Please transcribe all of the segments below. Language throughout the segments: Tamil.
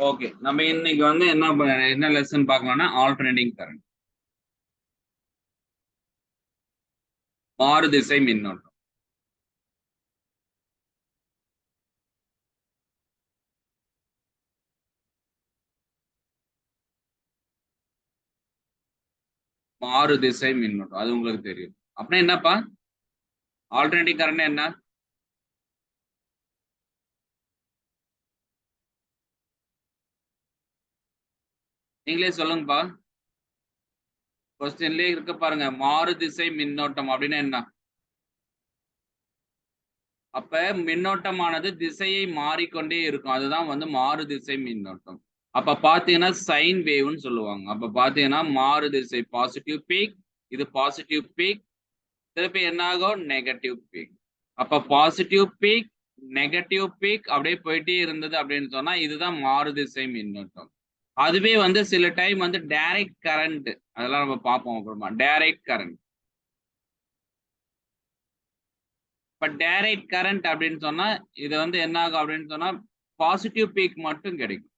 ஓகே, நம்ம இன்னைக்கு வந்து என்ன லெசன் பார்க்கலாம்னா ஆல்டர்னேட்டிங் கரண்ட், மாறுதிசை மின்னோட்டம். மாறுதிசை மின்னோட்டம் அது உங்களுக்கு தெரியும். அப்படின்னா என்னப்பா ஆல்டர்னேட்டிங் கரண்ட் என்ன? நீங்களே சொல்லுங்கப்பா. கொஸ்டின்லயே இருக்க பாருங்க, மாறுதிசை மின்னோட்டம் அப்படின்னா என்ன? அப்ப மின்னோட்டமானது திசையை மாறிக்கொண்டே இருக்கும், அதுதான் வந்து மாறுதிசை மின்னோட்டம். அப்ப பாத்தீங்கன்னா சைன் வேவ்னு சொல்லுவாங்க. அப்ப பாத்தீங்கன்னா மாறுதிசை பாசிட்டிவ் பீக், இது பாசிட்டிவ் பீக், திருப்பி என்ன ஆகும் நெகட்டிவ் பீக். அப்ப பாசிட்டிவ் பீக் நெகட்டிவ் பீக் அப்படியே போயிட்டே இருந்தது அப்படின்னு சொன்னா இதுதான் மாறுதிசை மின்னோட்டம். அதுவே வந்து சில டைம் வந்து டைரக்ட் கரண்ட், அதெல்லாம் நம்ம பார்ப்போம் அப்புறமா. டைரக்ட் கரண்ட், இப்ப டைரக்ட் கரண்ட் அப்படின்னு சொன்னா இது வந்து என்ன ஆகும் அப்படின்னு சொன்னா பாசிட்டிவ் பீக் மட்டும் கிடைக்கும்.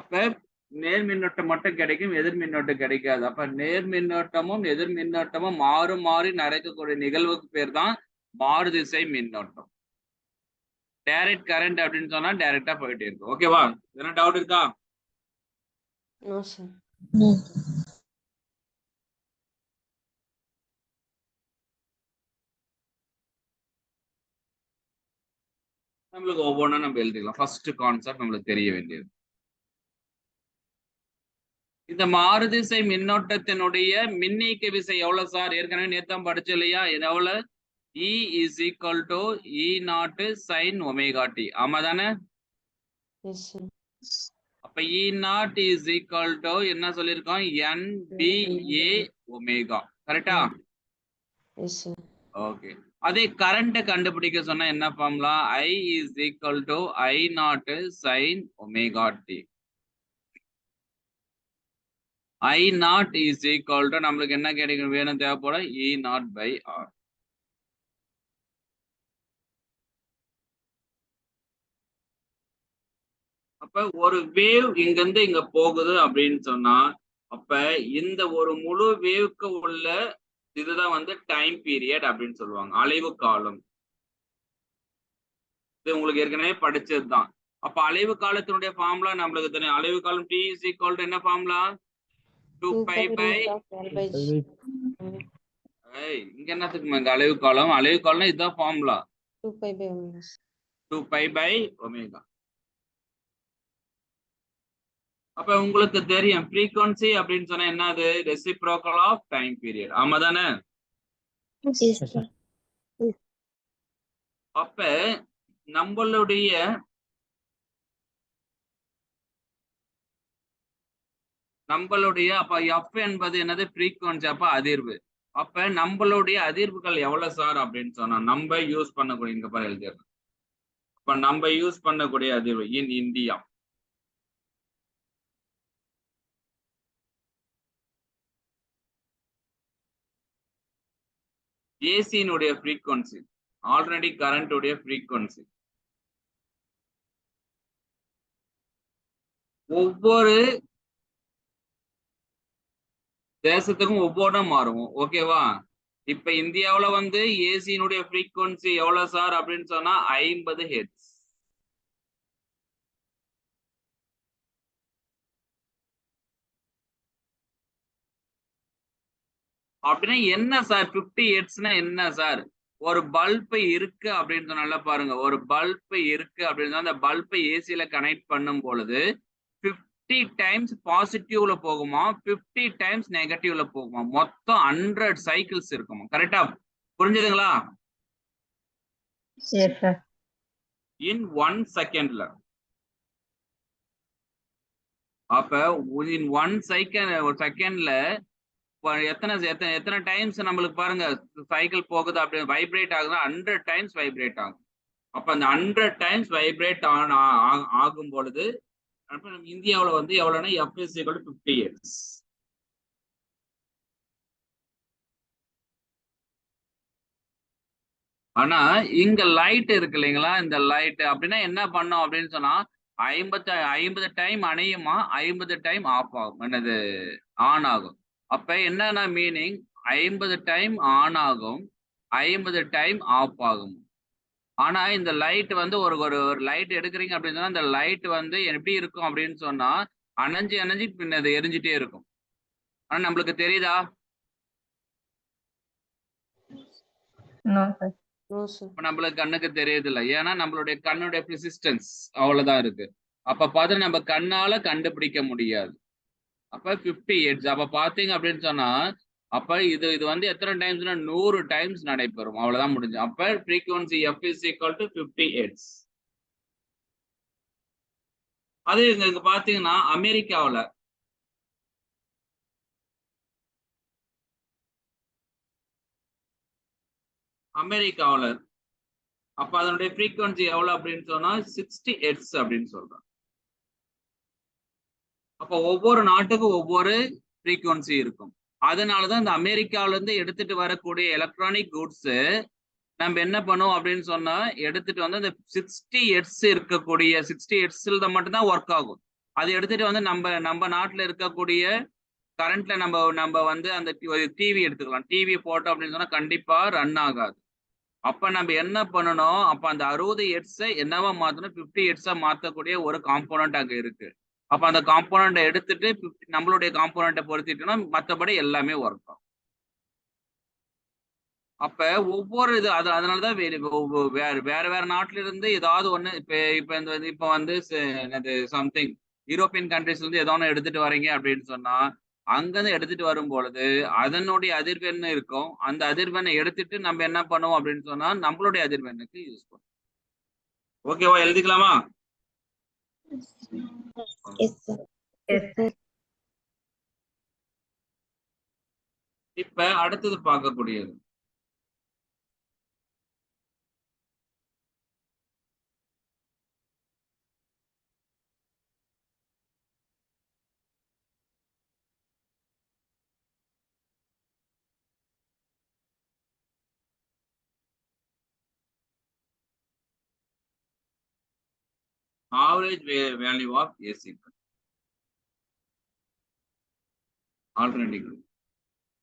அப்ப நேர் மின்னோட்டம் மட்டும் கிடைக்கும், எதிர் மின்னோட்டம் கிடைக்காது. அப்ப நேர் மின்னோட்டமும் எதிர் மின்னோட்டமும் மாறி நடக்கக்கூடிய நிகழ்வுக்கு பேர் தான் மாறுதிசை மின்னோட்டம். டைரக்ட் கரண்ட் அப்படின்னு சொன்னா டைரக்டா போயிட்டே இருக்கும். ஓகேவா? எதனா டவுட் இருக்கா? No, sir. நம்மளுக்கு ஒவ்வொன்றா நம்ம எழுதிக்கலாம். ஃபர்ஸ்ட் கான்செப்ட் நம்மளுக்கு தெரிய வேண்டியது, இந்த மாறுதிசை மின்னோட்டத்தினுடைய மின்னியக்கு விசை எவ்வளவு சார்? ஏற்கனவே நேத்தான் படிச்சு இல்லையா? இது எவ்வளவு? E is equal to E naught sin omega t. ஆமா தானே? Yes, sir. அப்ப E naught is equal to என்ன சொல்லியிருக்கோம்? NBA omega. கரெக்டா? Yes, sir. ஓகே. அதே கரண்ட் கண்டுபிடிக்க சொன்னா என்ன formula? I is equal to I naught sin omega t. I naught is equal to நம்மளுக்கு என்ன கிடைக்கும் வேணும் தேவைப்படும்? E naught by R. அப்ப ஒரு வேவ் இங்கிருந்து இங்க போகுது அப்படின்னு சொன்னா அப்ப இந்த ஒரு முழு வேவ்க்கு உள்ள இதுதான் வந்து டைம் பீரியட் அப்படின்னு சொல்லுவாங்க, அலைவு காலம். இது உங்களுக்கு ஏற்கனவே படிச்சதுதான். அப்ப அலைவு காலத்தினுடைய ஃபார்முலா நம்மளுக்கு தெரியும். அலைவு காலம் T is equal to என்ன ஃபார்முலா? 2 pi by இங்க என்னத்துக்கு இங்க அலைவு காலம்? அலைவு காலம் இதுதான் formula, 2 pi by omega. 2 pi by omega. அப்ப உங்களுக்கு தெரியும் frequency அப்படின்னு சொன்னா என்னது? Reciprocal of time period. ஆமா தானே? அப்ப நம்மளுடைய அப்ப எஃப் என்பது என்னது? ஃப்ரீக்வன்சி, அப்ப அதிர்வு. அப்ப நம்மளுடைய அதிர்வுகள் எவ்வளவு சார் அப்படின்னு சொன்னா நம்ம யூஸ் பண்ணக்கூடிய, இங்க பாரு எழுதிடுறேன். இப்ப நம்ம யூஸ் பண்ணக்கூடிய அதிர்வு இன் இந்தியா ஏசியினுடைய ஃப்ரீக்வன்சி, ஆல்ரெடி கரண்ட் உடைய ஃப்ரீக்வன்சி ஒவ்வொரு தேசத்துக்கும் ஒவ்வொன்றும் மாறும். ஓகேவா? இப்ப இந்தியாவுல வந்து ஏசியினுடைய ஃப்ரீக்வன்சி எவ்வளவு சார் அப்படின்னு சொன்னா 50 ஹெர்ட்ஸ். அப்படின்னா என்ன சார் 50 ஹெர்ட்ஸ்னா என்ன சார்? ஒரு பல்ப் இருக்கு அப்படின்னு சொன்னால பாருங்க, ஒரு பல்ப் இருக்கு அப்படின்னு அந்த பல்பை ஏசியில கனெக்ட் பண்ணும் பொழுது 50 டைம்ஸ் பாசிட்டிவ்ல போகுமா, 50 டைம்ஸ் நெகட்டிவ்ல போகுமா, மொத்தம் 100 சைக்கிள்ஸ் இருக்குமா. கரெக்டா? புரிஞ்சுதுங்களா? இன் 1 செகண்ட்ல. அப்ப இன் 1 செகண்ட்ல எத்தனை டைம்ஸ் நம்மளுக்கு பாருங்க சைக்கிள் போகுது, அப்படி வைப்ரேட் ஆகுது, 100 டைம்ஸ் வைப்ரேட் ஆகும். அப்ப அந்த 100 டைம்ஸ் வைப்ரேட் ஆகும் பொழுது இந்தியாவுல வந்து எவ்வளவுன்னா F is equal to 50 hertz. ஆனா இங்க லைட் இருக்கு இல்லைங்களா? இந்த லைட் அப்படின்னா என்ன பண்ணும் அப்படின்னு சொன்னா 50 டைம் அணையுமா, 50 டைம் ஆஃப் ஆகும். என்னது ஆன் ஆகும். அப்ப என்னன்னா மீனிங் 50 டைம் ஆன் ஆகும், 50 டைம் ஆஃப் ஆகும். ஆனா இந்த லைட் வந்து ஒரு ஒரு ஒரு லைட் எடுக்குறீங்க அப்படின்னு சொன்னா, அந்த லைட் வந்து எப்படி இருக்கும் அப்படின்னு சொன்னா, அணைஞ்சு அணைஞ்சு பின்ன அது எரிஞ்சுட்டே இருக்கும். ஆனா நம்மளுக்கு தெரியுதா? No sir. இப்ப நம்மளுக்கு கண்ணுக்கு தெரியுது இல்ல. ஏன்னா நம்மளுடைய கண்ணுடைய ரெசிஸ்டன்ஸ் அவ்வளவுதான் இருக்கு. அப்ப பார்த்து நம்ம கண்ணால கண்டுபிடிக்க முடியாது. அப்ப 50 ஹெர்ட்ஸ். அப்ப பாத்தீங்க அப்படின்னு சொன்னா, அப்ப இது இது வந்து எத்தனை டைம்ஸ்னா 100 டைம்ஸ் நடைபெறும். அவ்வளவுதான் முடிஞ்சு. அப்ப frequency f is equal to 50 hertz. அது இங்க பாத்தீங்கன்னா அமெரிக்காவுல அப்ப அதனுடைய frequency எவ்வளவு அப்படின்னு சொன்னா 60 ஹெர்ட்ஸ் அப்படின்னு சொல்றாங்க. அப்ப ஒவ்வொரு நாட்டுக்கும் ஒவ்வொரு frequency இருக்கும். அதனாலதான் இந்த அமெரிக்காவில இருந்து எடுத்துட்டு வரக்கூடிய எலக்ட்ரானிக் கூட்ஸ் நம்ம என்ன பண்ணுவோம் அப்படின்னு சொன்னா, எடுத்துட்டு வந்து அந்த 60 ஹெர்ட்ஸ் இருக்கக்கூடிய 60 ஹெர்ட்ஸ்ல மட்டும்தான் ஒர்க் ஆகும். அதை எடுத்துட்டு வந்து நம்ம நாட்டுல இருக்கக்கூடிய கரண்ட்ல நம்ம வந்து அந்த டிவி எடுத்துக்கலாம். டிவி போட்டோம் அப்படின்னு சொன்னா கண்டிப்பா ரன் ஆகாது. அப்ப நம்ம என்ன பண்ணணும், அப்ப அந்த 60 ஹெர்ட்ஸை என்னவா மாத்தணும், 50 ஹெர்ட்ஸா மாத்தக்கூடிய ஒரு காம்போனன்ட் அங்க இருக்கு. அப்ப அந்த காம்போனன்ட்டை எடுத்துட்டு நம்மளுடைய காம்போனன்ட்டை பொருத்திட்டோம்னா மத்தபடி எல்லாமே ஒர்க் ஆகும். அப்ப ஒவ்வொரு இது அதனாலதான் வேற வேற நாட்டுல இருந்து ஏதாவது ஒண்ணு இப்ப வந்து என்னது சம்திங் யூரோப்பியன் கண்ட்ரிஸ்ல இருந்து ஏதோ ஒண்ணு எடுத்துட்டு வரீங்க அப்படின்னு சொன்னா, அங்கிருந்து எடுத்துட்டு வரும் பொழுது அதனுடைய அதிர்வெண் இருக்கும். அந்த அதிர்வெண்ணை எடுத்துட்டு நம்ம என்ன பண்ணுவோம் அப்படின்னு சொன்னா, நம்மளுடைய அதிர்வெண்ணுக்கு யூஸ் பண்ணுவோம். ஓகேவா, எழுதிக்கலாமா? இப்ப அடுத்தது பார்க்கக்கூடியது average value of AC alternative.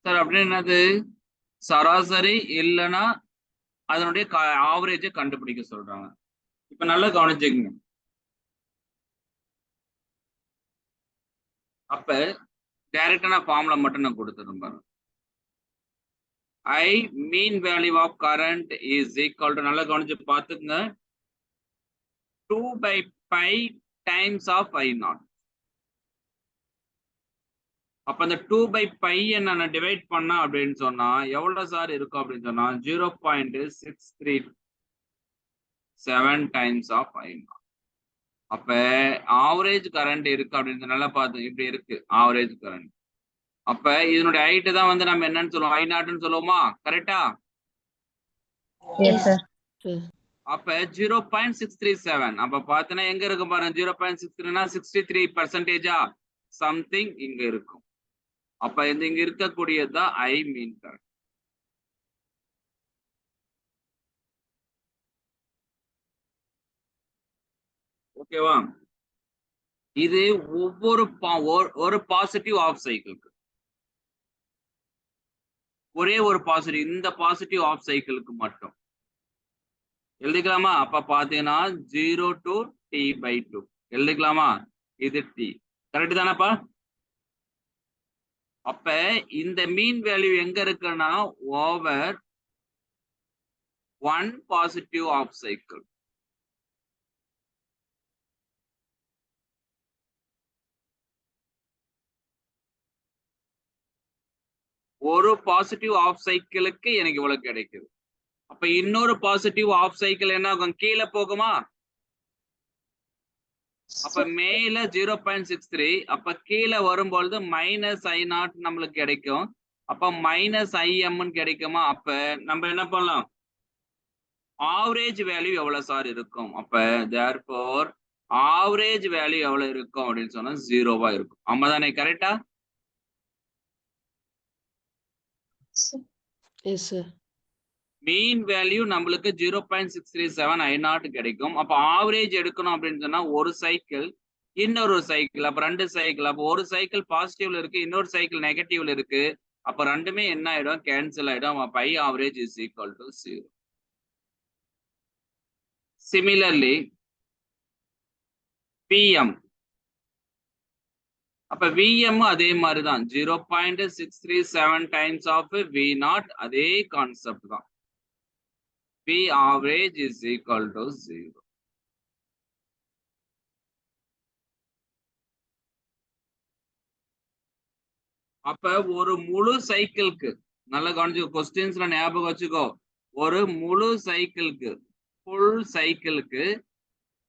Sir அப்படின்னு என்னது, சராசரி இல்லைன்னா அதனுடைய ஆவரேஜை கண்டுபிடிக்க சொல்றாங்க. இப்ப நல்லா கவனிச்சுக்கங்க. அப்ப டைரக்டான ஃபார்முலா மட்டும் நான் கொடுத்துருந்தேன் பாருங்க. I mean value of current is equal to, நல்லா கவனிச்சு பார்த்துக்குங்க, 2/π times of I0. அப்ப அந்த 2/π நான் டிவைட் பண்ணா அப்படின்னு சொன்னா எவ்வளவு சார் இருக்கும் அப்படின்னு சொன்னா 0.637 டைம்ஸ் ஆஃப் I0. அப்ப ஆவரேஜ் கரண்ட் இருக்கு அப்படின்னு நல்லா பார்த்து இப்படி இருக்கு ஆவரேஜ் கரண்ட். அப்ப இதனுடைய ஹைட் தான் வந்து நம்ம என்னன்னு சொல்லுவோம், I0ன்னு சொல்லுவோமா, கரெக்டா? அப்ப 0.637. அப்ப பார்த்தனா எங்க இருக்கு பாருங்க, 0.63னா 63% சம்திங் இங்க இருக்கும். அப்ப இங்க இருக்கக்கூடியதுதான் ஐ மீன் கரண்ட். ஓகேவா? இது ஒரு பாசிட்டிவ் ஆஃப் சைக்கிளுக்கு ஒரே ஒரு பாசிட்டிவ், இந்த பாசிட்டிவ் ஆஃப் சைக்கிளுக்கு மட்டும் எழுதிக்கலாமா? அப்ப பாத்தீங்கன்னா 0 to t/2 எழுதிக்கலாமா? இது t, கரெக்ட் தானப்பா? அப்ப இந்த மீன் வேல்யூ எங்க இருக்குன்னா ஓவர் 1 பாசிட்டிவ் ஆஃப் சைக்கிள். ஒரு பாசிட்டிவ் ஆஃப் சைக்கிளுக்கு எனக்கு இவ்வளவு கிடைக்குது. அப்ப இன்னொரு பாசிட்டிவ் ஆஃப் சைக்கிள் என்ன ஆகும், கீழே போகுமா? அப்ப மேல 0.63, அப்ப கீழே வரும்பொழுது -I0 நம்மளுக்கு கிடைக்கும். அப்ப -Im கிடைக்குமா? அப்ப நம்ம என்ன பண்ணலாம், ஆவரேஜ் வேல்யூ எவ்வளவு சார் இருக்கும்? அப்ப therefore ஆவரேஜ் வேல்யூ எவ்வளவு இருக்கும் அப்படின்னு சொன்னா 0வா இருக்கும். ஆமா தானே, கரெக்டா? மீன் வேல்யூ நம்மளுக்கு 0.637 I0 கிடைக்கும். அப்ப ஆவரேஜ் எடுக்கணும் அப்படின்னு சொன்னா ஒரு சைக்கிள் இன்னொரு சைக்கிள், அப்ப 2 சைக்கிள், அப்ப ஒரு சைக்கிள் பாசிட்டிவ்ல இருக்கு, இன்னொரு சைக்கிள் நெகட்டிவ்ல இருக்கு. அப்ப ரெண்டுமே என்ன ஆயிடும்? கேன்சல் ஆயிடும். அப்ப I average is equal to 0. Similarly, PM. அப்ப VM அதே மாதிரிதான் 0.637 டைம்ஸ் ஆஃப் V0, அதே கான்செப்ட் தான். P average is equal to 0. அப்ப ஒரு முழு சைக்கிள்க்கு நல்லா கவனிச்சு கொஸ்டின்ஸ்ல ஞாபகம் வச்சுக்கோ. ஒரு முழு சைக்கிள்க்கு ஃபுல் சைக்கிளுக்கு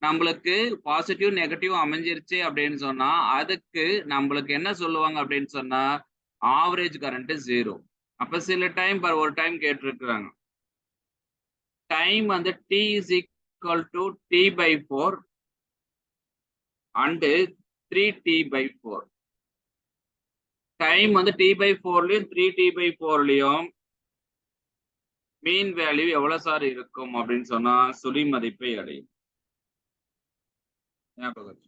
நம்மளுக்கு பாசிட்டிவ் நெகட்டிவ் அமைஞ்சிருச்சு அப்படின்னு சொன்னா அதுக்கு நம்மளுக்கு என்ன சொல்லுவாங்க அப்படின்னு சொன்னா ஆவரேஜ் கரண்ட் 0. அப்ப சில டைம் ஒரு டைம் கேட்டிருக்கிறாங்க டைம் வந்து t is equal to t/4 and 3t/4. Time வந்து t/4லயும் 3t/4லயும் மீன் வேல்யூ எவ்வளவு சார் இருக்கும் அப்படின்னு சொன்னா சுழி மதிப்பை அடையும். ஞாபகம்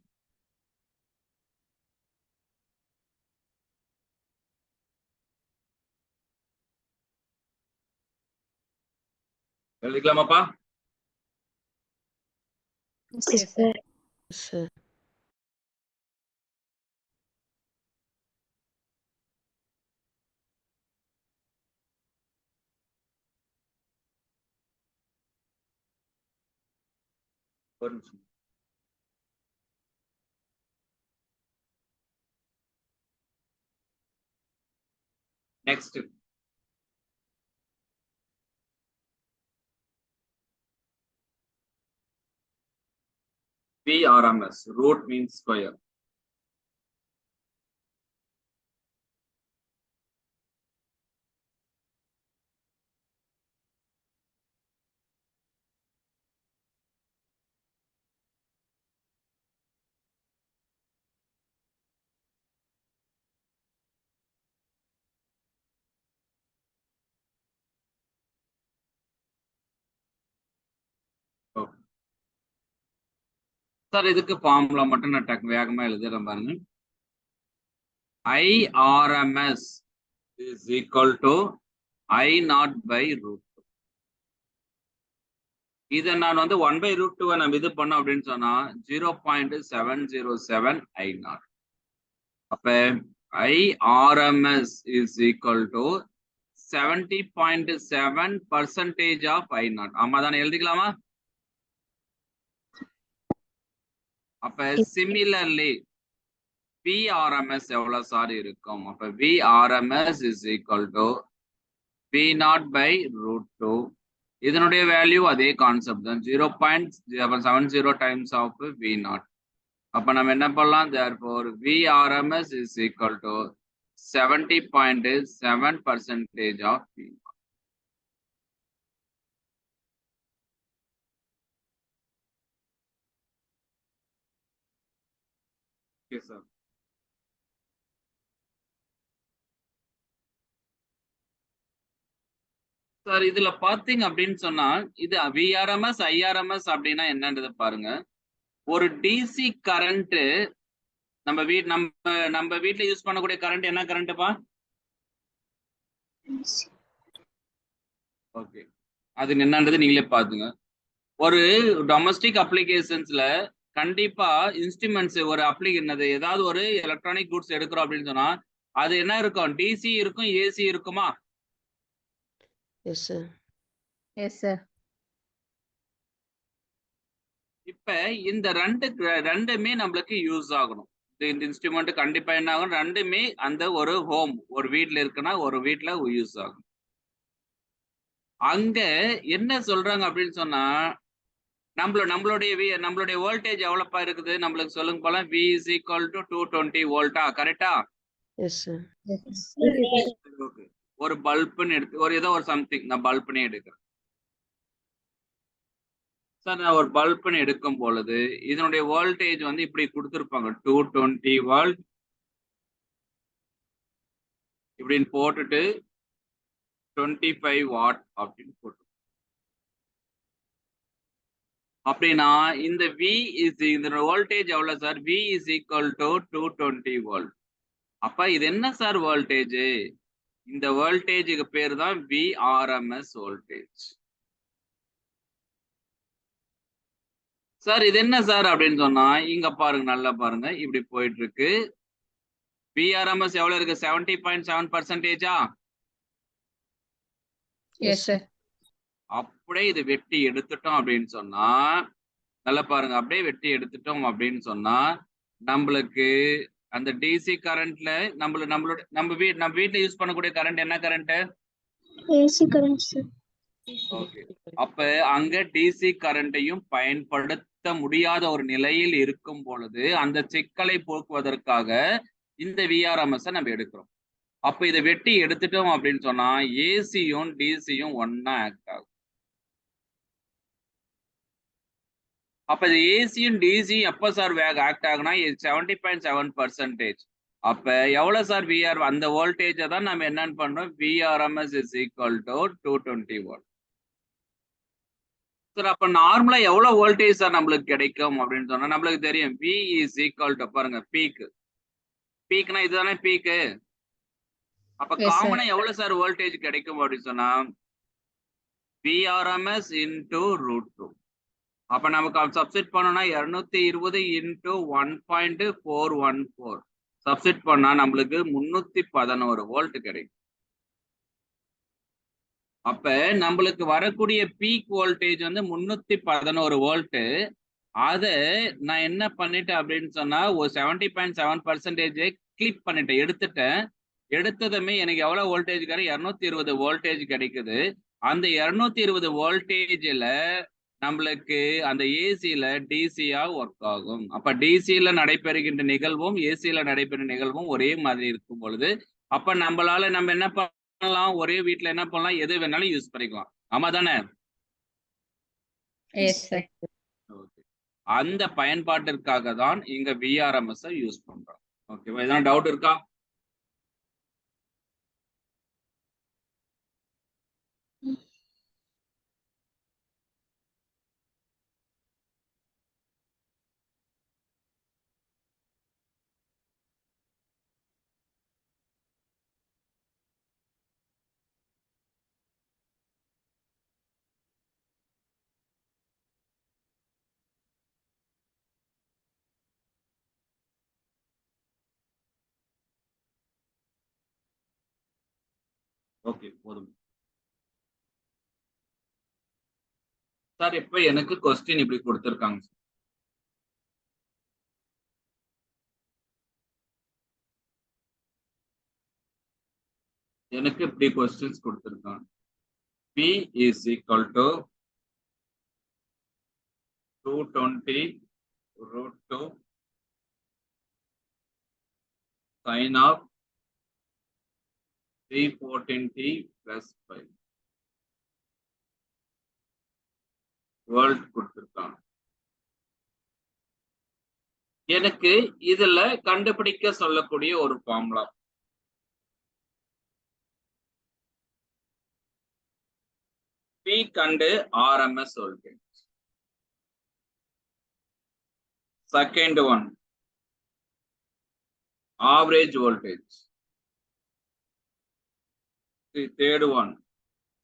எழுதிக்கலாமாப்பா? Yes, sir. sir. ஒரு நிமிஷம். Next PRMS, root means square. Sir இதுக்கு ஃபார்முலா மட்டும் நான் டக்கு வேகமா எழுதுறேன் பாருங்க. IRMS is equal to I0 by root 2. இதை நான் வந்து 1/√2 நம்ம இது பண்ணோம் அப்படின்னு சொன்னா 0.707 I0. அப்ப IRMS is equal to 70.7% of I0. ஆமா தானே, எழுதிக்கலாமா? அப்ப சிமிலர்லி VRMS எவ்வளவு சார் இருக்கும்? அப்ப VRMS is equal to V0/√2. இதனுடைய வேல்யூ அதே கான்செப்ட் தான் 0.770 டைம்ஸ் ஆஃப் V0. அப்ப நம்ம என்ன பண்ணலாம்? therefore VRMS is equal to 70.7% of V0. Okay, sir. Sir இதுல பாத்தீங்க அப்படின்னு சொன்னா இது VRMS IRMS அப்படின்னா என்னன்றது பாருங்க. ஒரு டிசி கரண்ட் நம்ம வீட்ல யூஸ் பண்ணக்கூடிய கரண்ட் என்ன கரண்ட்ப்பா? ஓகே, அது என்னன்றது நீங்களே பாத்துங்க. ஒரு டொமஸ்டிக் அப்ளிகேஷன்ஸ்ல கண்டிப்பா இன்ஸ்ட்ருமெண்ட்ஸ் ஒரு என்னது ஏதாவது ஒரு எலக்ட்ரானிக் குட்ஸ் எடுக்கிறோம் அப்படின்னு சொன்னா அது என்ன இருக்கும்? டிசி இருக்கும், ஏசி இருக்குமா? Yes, sir. Yes, sir. இப்ப இந்த ரெண்டுமே நம்மளுக்கு யூஸ் ஆகணும். இந்த இன்ஸ்ட்ருமெண்ட் கண்டிப்பா என்ன ஆகும்? ரெண்டுமே அந்த ஒரு ஹோம் ஒரு வீட்ல இருக்குன்னா ஒரு வீட்ல யூஸ் ஆகும். அங்க என்ன சொல்றாங்க அப்படின்னு சொன்னா நம்மளுடைய வோல்டேஜ் எவ்வளவுப்பா இருக்குது நம்மளுக்கு சொல்லுங்க போலாம். V is equal to 220 வோல்ட்டா? கரெக்டா? Yes, sir. Yes, sir. ஒரு பல்புன்னு எடுத்து ஒரு ஏதோ ஒரு சம்திங் நான் பல்புனே எடுக்கிறேன் சார். நான் ஒரு பல்புன்னு எடுக்கும் பொழுது இதனுடைய வோல்டேஜ் வந்து இப்படி கொடுத்துருப்பாங்க 220 வோல்ட் இப்படின்னு போட்டுட்டு 25 வாட் அப்படின்னு போட்டு அப்படின்னா இந்த V is இந்த வோல்டேஜ் எவ்வளவு sir? V is equal to 220 volt. அப்ப இது என்ன சார் வோல்டேஜ்? இந்த வோல்டேஜுக்கு பேர் தான் VRMS வோல்டேஜ். சார் இது என்ன சார் அப்படின்னு சொன்னா இங்க பாருங்க, நல்லா பாருங்க, இப்படி போயிட்டு இருக்கு. VRMS எவ்வளவு இருக்கு? 70.7%. Yes, sir. அப்படியே இது வெட்டி எடுத்துட்டோம் அப்படின்னு சொன்னா, நல்லா பாருங்க, அப்படியே வெட்டி எடுத்துட்டோம் அப்படின்னு சொன்னா நம்மளுக்கு அந்த டிசி கரண்ட்ல நம்ம வீட்டுல யூஸ் பண்ணக்கூடிய கரண்ட் என்ன current? AC current, sir. Okay. அப்ப அங்க டிசி கரண்ட்டையும் பயன்படுத்த முடியாத ஒரு நிலையில் இருக்கும் பொழுது அந்த சிக்கலை போக்குவதற்காக இந்த விஆர்எம்எஸ் நம்ம எடுக்கிறோம். அப்ப இதை வெட்டி எடுத்துட்டோம் அப்படின்னு சொன்னா ஏசியும் டிசியும் ஒன்னா ஆக்ட் ஆகும். அப்ப இது ஏசியும் டிசியும் எப்ப சார் ஆக்ட் ஆகுனா 70.7%. அப்ப எவ்வளவு சார் விஆர் அந்த வோல்டேஜை தான் நம்ம என்னன்னு பண்றோம்? VRMS is equal to 220 volt. Sir அப்ப நார்மலா எவ்வளவு வோல்டேஜ் சார் நம்மளுக்கு கிடைக்கும் அப்படின்னு சொன்னா நம்மளுக்கு தெரியும் V இஸ் ஈக்குவல் டு பாருங்க பீக். பீக்னா இதுதானே பீக்கு. அப்ப காமனா எவ்வளவு சார் வோல்டேஜ் கிடைக்கும் அப்படின்னு சொன்னா VRMS into √2. அப்ப நமக்கு சப்ஸ்டிட் பண்ணோம்னா 220 into 1.414 சப்ஸ்டிட் பண்ணா நம்மளுக்கு 311 வோல்ட் கிடைக்கும். அப்ப நம்மளுக்கு வரக்கூடிய பீக் வோல்டேஜ் வந்து 311 வோல்ட். அதை நான் என்ன பண்ணிட்டேன் அப்படின்னு சொன்னா ஒரு 70.7% கிளிப் பண்ணிட்டேன், எடுத்துட்டேன். எடுத்ததுமே எனக்கு எவ்வளவு வோல்டேஜ் கிடைக்கும்? 220 வோல்டேஜ் கிடைக்குது. அந்த 220 வோல்டேஜ்ல நம்மளுக்கு அந்த ஏசியில டிசியா ஒர்க் ஆகும். அப்ப டிசியில நடைபெறுகின்ற நிகழ்வும் ஏசியில நடைபெறும் நிகழ்வும் ஒரே மாதிரி இருக்கும் பொழுது அப்ப நம்மளால நம்ம என்ன பண்ணலாம்? ஒரே வீட்டுல என்ன பண்ணலாம்? எது வேணாலும் யூஸ் பண்ணிக்கலாம். ஆமா தானே? அந்த பயன்பாட்டிற்காக தான் இங்க விஆர்எம்எஸ் யூஸ் பண்றோம். ஓகேவா? எதனா டவுட் இருக்கா? ஓகே, போதும் சார். இப்ப எனக்கு கொஸ்டின் இப்படி கொடுத்திருக்காங்க. எனக்கு இப்படி கொஸ்டின்ஸ் கொடுத்திருக்காங்க. P is equal to 220 √2 sin of 314t plus 5 volt கொடுத்திருக்காங்க. எனக்கு இதுல கண்டுபிடிக்க சொல்லக்கூடிய ஒரு formula peak and RMS voltage. Second one average voltage. Third one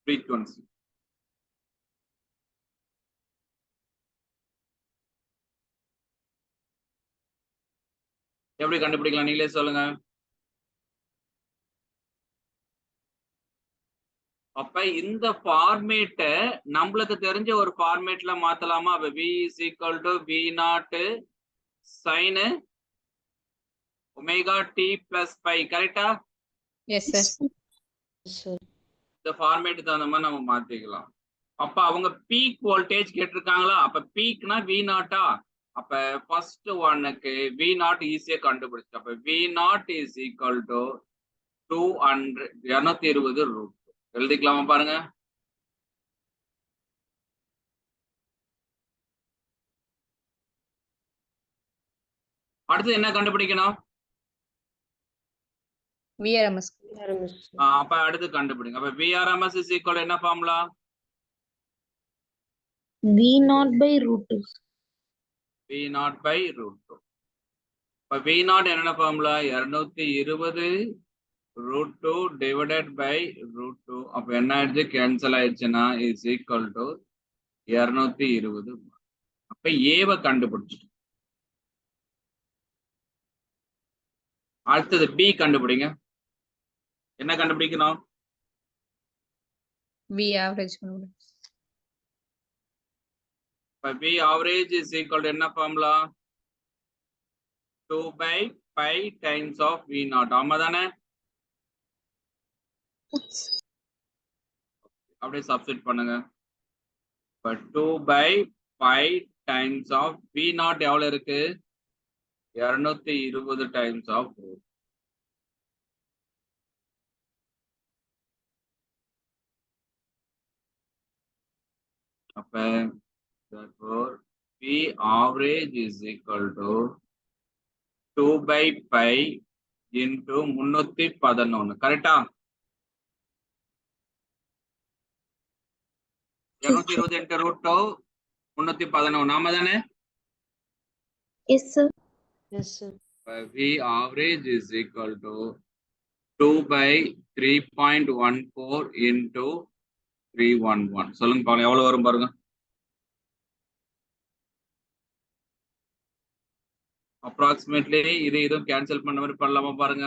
frequency. எப்படி கண்டுபிடிக்கலாம் நீங்களே சொல்லுங்க. அப்ப இந்த ஃபார்மேட்டை நம்மளுக்கு தெரிஞ்ச ஒரு ஃபார்மேட்ல மாத்தலாமா? அப்ப V is equal to V0 sin omega t plus pi. கரெக்டா? Yes, sir. இந்த ஃபார்மேட் தகுந்த மாதிரி நம்ம மாத்திக்கலாம். அப்ப அவங்க பீக் வோல்டேஜ் கேட்டிருக்காங்களா? அப்ப பீக்னா V0. அப்ப ஃபர்ஸ்ட் ஒன்னுக்கு V0 ஈஸியா கண்டுபிடிச்சு. அப்ப V0 is equal to 220 √2 எழுதிக்கலாமா? பாருங்க. அடுத்து என்ன கண்டுபிடிக்கணும்? VRMS. அப்ப அடுத்து கண்டுபிடிங்க. அப்ப VRMS is equal என்ன formula? V naught by root 2. V naught by root 2. இப்ப V naught என்னென்ன formula 220 root 2 divided by root 2. அப்ப என்ன ஆயிடுச்சு கேன்சல் ஆயிடுச்சுன்னா இஸ் ஈக்குவல் டு 220. அப்ப ஏவை கண்டுபிடிச்சிட்டோம். அடுத்தது பி கண்டுபிடிங்க. என்ன கண்டுபிடிக்கணும்? V average. இப்ப V average is equal to என்ன formula 2 by pi times of V naught. ஆமா தானே? அப்படியே சப்ஸ்டிட் பண்ணுங்க. இப்ப 2 by pi times of V naught எவ்வளவு இருக்கு? 220 times of root. அப்ப therefore V average is equal to 2 by pi into 311. கரெக்டா? 220 into root 2 311. ஆமா தானே? Yes, sir. Yes, sir. V average is equal to 2 by 3.14 into 311. சொல்லுங்க பாருங்க எவ்வளவு வரும் பாருங்க. அப்ராக்சிமேட்லி இதுவும் கேன்சல் பண்ண மாதிரி பண்ணலாமா பாருங்க.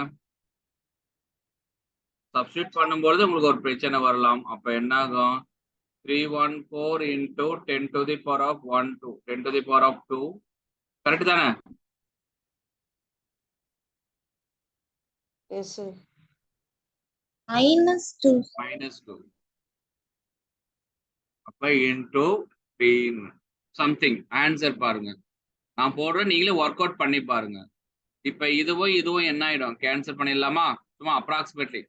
சப்ஸ்டிட் பண்ணும்போது உங்களுக்கு ஒரு பிரச்சனை வரலாம். அப்ப என்ன ஆகும்? 314 into 10 to the power of 1 2 10 to the power of 2. Correct தானே? Yes, sir. -2. -2. அப்ப into 3 something ஆன்சர் பாருங்க. நான் போடுறேன், நீங்களே ஒர்க் அவுட் பண்ணி பாருங்க. இப்ப இதுவும் என்ன ஆயிடும்? கேன்சல் பண்ணிடலாமா? சும்மா அப்ராக்சிமேட்லி.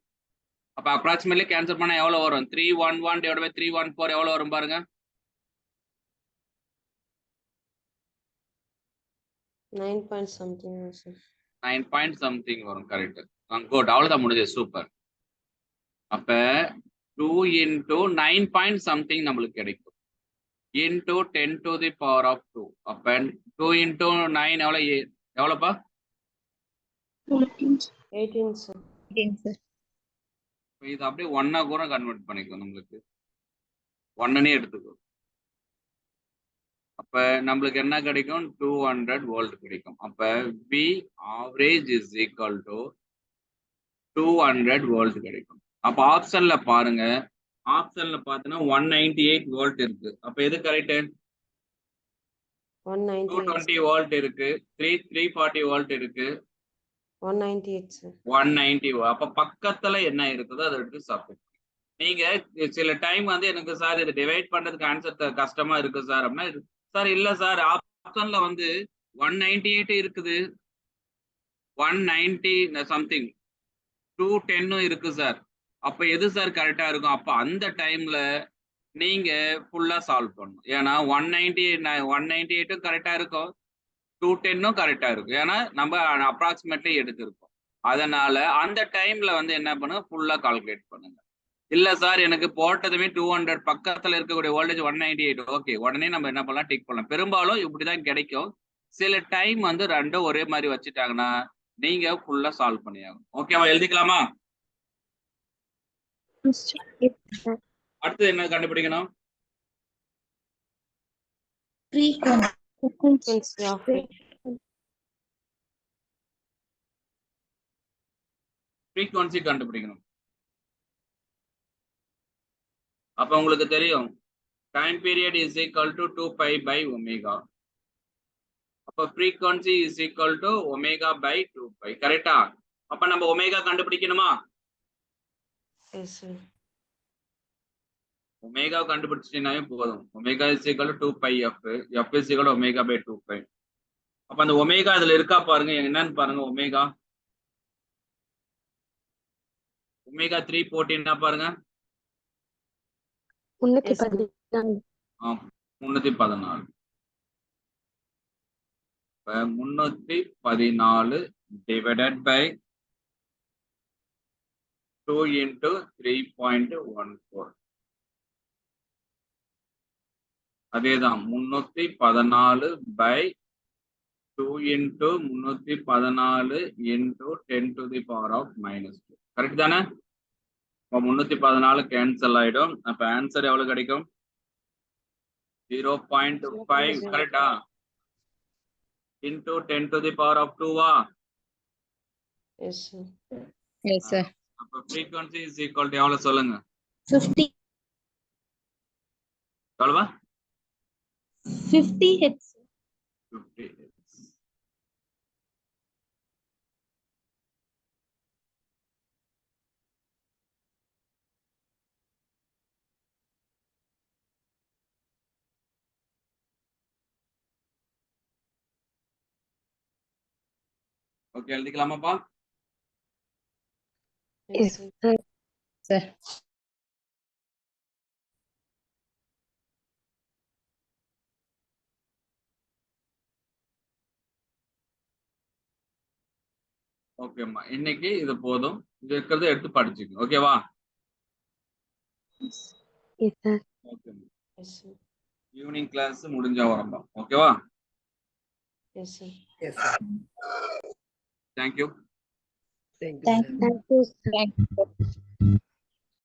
அப்ப அப்ராக்சிமேட்லி கேன்சல் பண்ணா எவ்வளவு வரும்? 311 divided by 314 எவ்வளவு வரும் பாருங்க. 9 point something, sir. 9 point something வரும். கரெக்ட். குட். அவ்வளவுதான் முடிஞ்சது. சூப்பர். அப்ப 2 into 9 point something நம்மளுக்கு கிடைக்கும். into 10 to the power of 2. அப்ப 2 into 9 எவ்வளவுப்பா? 18, sir. 18, sir. இது அப்படியே 1 கூட கன்வெர்ட் பண்ணிக்கும். நம்மளுக்கு 1 எடுத்துக்கோ. அப்ப நம்மளுக்கு என்ன கிடைக்கும்? 200 வோல்ட் கிடைக்கும். அப்ப V average is equal to 200 volt கிடைக்கும். அப்ப ஆப்ஷன்ல பாருங்க. ஆப்ஷன்ல பாத்தீங்கன்னா 198 வோல்ட் இருக்கு. அப்ப எது கரெக்ட்? 220 வோல்ட் இருக்கு, 340 வோல்ட் இருக்கு, 198, sir. 190. அப்ப பக்கத்துல என்ன இருக்குதோ அதை எடுத்து சப்ஸ்டிட். நீங்க சில டைம் வந்து எனக்கு சார் இது டிவைட் பண்றதுக்கு ஆன்சர் கஷ்டமா இருக்கு சார் அப்படின்னா, சார் இல்ல சார் ஆப்ஷன்ல வந்து 198 இருக்குது, 190 சம்திங் 210 இருக்கு சார். அப்ப எது சார் கரெக்டா இருக்கும்? அப்ப அந்த டைம்ல நீங்க ஃபுல்லா சால்வ் பண்ணணும். ஏன்னா 198 கரெக்டா இருக்கும், 210 கரெக்டா இருக்கும். ஏன்னா நம்ம அப்ராக்சிமேட்லி எடுத்திருக்கோம். அதனால அந்த டைம்ல வந்து என்ன பண்ணுங்க, ஃபுல்லா கால்குலேட் பண்ணுங்க. இல்ல சார் எனக்கு போட்டதுமே 200 பக்கத்துல இருக்கக்கூடிய வோல்டேஜ் 198. ஓகே, உடனே நம்ம என்ன பண்ணலாம்? டிக் பண்ணலாம். பெரும்பாலும் இப்படிதான் கிடைக்கும். சில டைம் வந்து ரெண்டும் ஒரே மாதிரி வச்சுட்டாங்கன்னா நீங்க ஃபுல்லா சால்வ் பண்ணியாகும். ஓகேவா? எழுதிக்கலாமா? அடுத்து என்ன கண்டுபிடிக்கணும்? Frequency of it. ஃப்ரீக்வன்சி கண்டுபிடிக்கணும். அப்ப உங்களுக்கு தெரியும் time period is equal to 2 by pi omega. அப்ப frequency is equal to omega by 2 pi. கரெக்டா? அப்ப நம்ம ஒமேகா கண்டுபிடிக்கணுமா? Yes, sir. ஒமேகா கண்டுபிடிச்சிட்டீங்கன்னாவே போதும். Omega is equal to 2 pi F, F is equal to omega by 2 pi. அப்ப அந்த ஒமேகா இதுல இருக்கா பாருங்க, என்னன்னு பாருங்க. ஒமேகா 3 போட்டீங்கன்னா பாருங்க 314. 314. 314 divided by 2 into 3.14. அதேதான் 314 by 2 into 314 into 10 to the power of minus 2. Correct தானே? இப்போ 314 கேன்சல் ஆயிடும். அப்ப ஆன்சர் எவ்வளவு கிடைக்கும்? 0.5 கரெக்டா? into 10 to the power of 2 வா? Yes, sir. Yes, sir. அப்ப frequency is equal to எவ்வளவு சொல்லுங்க? 50 எவ்வளவா? 50 Hz. 50. ஓகே எழுதிக்கலாமாப்பா? Yes, sir. Sir. ஓகேம்மா, இன்னைக்கு இது போதும். இது இருக்கிறத எடுத்து படிச்சுக்கோங்க. ஓகேவா? Yes, sir. ஓகேம்மா, Yes, sir. ஈவினிங் கிளாஸ் முடிஞ்சா வரம்பா. ஓகேவா? Yes, sir. Yes, sir. Thank you. Thank you, Thank sir. you, sir. Thank you.